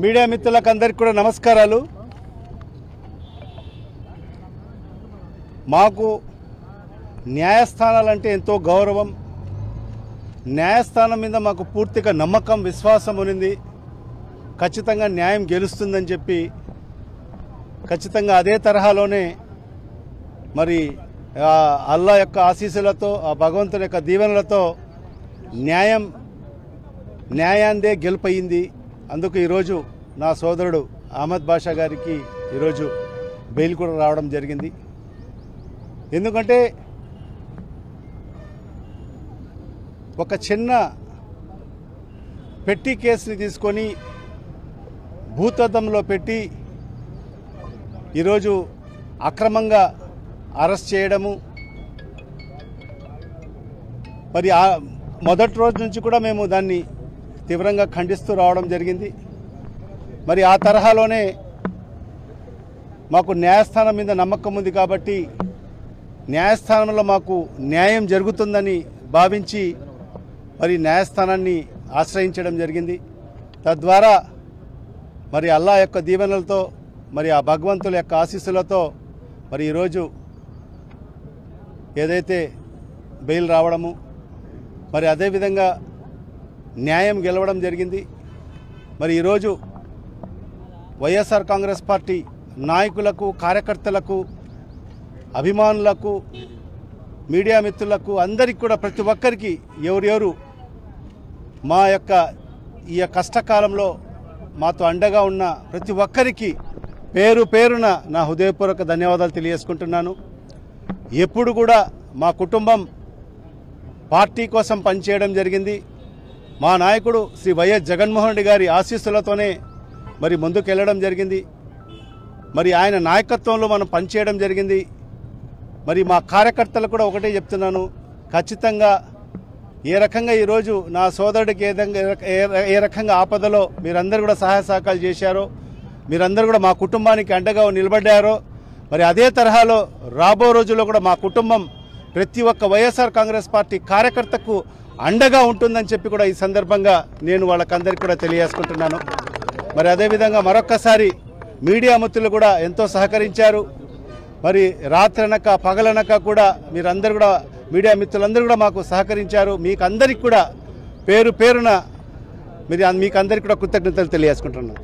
Media మిత్రులకు అందరికీ కూడా నమస్కారాలు. మాకు న్యాయస్థానాలంటే ఎంతో గౌరవం. న్యాయస్థానం మీద మాకు పూర్తిగా నమ్మకం, విశ్వాసం ఉంది. ఖచ్చితంగా న్యాయం గెలుస్తుందని చెప్పి ఖచ్చితంగా అదే తరహాలోనే మరి అల్లా యొక్క ఆశీస్సులతో, ఆ భగవంతుని యొక్క దీవెనలతో న్యాయాందే గెలుపయింది. అందుకు ఈరోజు నా సోదరుడు అహ్మద్ బాషా గారికి ఈరోజు బెయిల్ కూడా రావడం జరిగింది. ఎందుకంటే ఒక చిన్న పెట్టి కేసుని తీసుకొని భూతద్దంలో పెట్టి ఈరోజు అక్రమంగా అరెస్ట్ చేయడము, మరి మొదటి రోజు నుంచి కూడా మేము దాన్ని తీవ్రంగా ఖండిస్తూ రావడం జరిగింది. మరి ఆ తరహాలోనే మాకు న్యాయస్థానం మీద నమ్మకం ఉంది కాబట్టి న్యాయస్థానంలో మాకు న్యాయం జరుగుతుందని భావించి మరి న్యాయస్థానాన్ని ఆశ్రయించడం జరిగింది. తద్వారా మరి అల్లా యొక్క దీవెనలతో, మరి ఆ భగవంతుల యొక్క ఆశీస్సులతో మరి ఈరోజు ఏదైతే బెయిల్ రావడము, మరి అదేవిధంగా న్యాయం గెలవడం జరిగింది. మరి ఈరోజు వైఎస్ఆర్ కాంగ్రెస్ పార్టీ నాయకులకు, కార్యకర్తలకు, అభిమానులకు, మీడియా మిత్రులకు అందరికీ కూడా ప్రతి ఒక్కరికి ఎవరెవరు మా యొక్క ఈ కష్టకాలంలో మాతో అండగా ఉన్న ప్రతి ఒక్కరికి పేరు పేరున నా హృదయపూర్వక ధన్యవాదాలు తెలియజేసుకుంటున్నాను. ఎప్పుడు కూడా మా కుటుంబం పార్టీ కోసం పనిచేయడం జరిగింది. మా నాయకుడు శ్రీ వైఎస్ జగన్మోహన్ రెడ్డి గారి ఆశీస్సులతోనే మరి ముందుకెళ్లడం జరిగింది. మరి ఆయన నాయకత్వంలో మనం పనిచేయడం జరిగింది. మరి మా కార్యకర్తలు కూడా ఒకటే చెప్తున్నాను, ఖచ్చితంగా ఏ రకంగా ఈరోజు నా సోదరుడికి ఏ రకంగా ఆపదలో మీరందరూ కూడా సహాయ సహకారాలు చేశారో, మీరందరూ కూడా మా కుటుంబానికి అండగా నిలబడ్డారో, మరి అదే తరహాలో రాబో రోజుల్లో కూడా మా కుటుంబం ప్రతి ఒక్క వైఎస్ఆర్ కాంగ్రెస్ పార్టీ కార్యకర్తకు అండగా ఉంటుందని చెప్పి కూడా ఈ సందర్భంగా నేను వాళ్ళకందరికీ కూడా తెలియజేసుకుంటున్నాను. మరి అదేవిధంగా మరొక్కసారి మీడియా మిత్రులు కూడా ఎంతో సహకరించారు. మరి రాత్రనక పగలనక కూడా మీరందరూ కూడా, మీడియా మిత్రులందరూ కూడా మాకు సహకరించారు. మీకు అందరికీ కూడా పేరు పేరున మీకు అందరికీ కూడా కృతజ్ఞతలు తెలియజేసుకుంటున్నాను.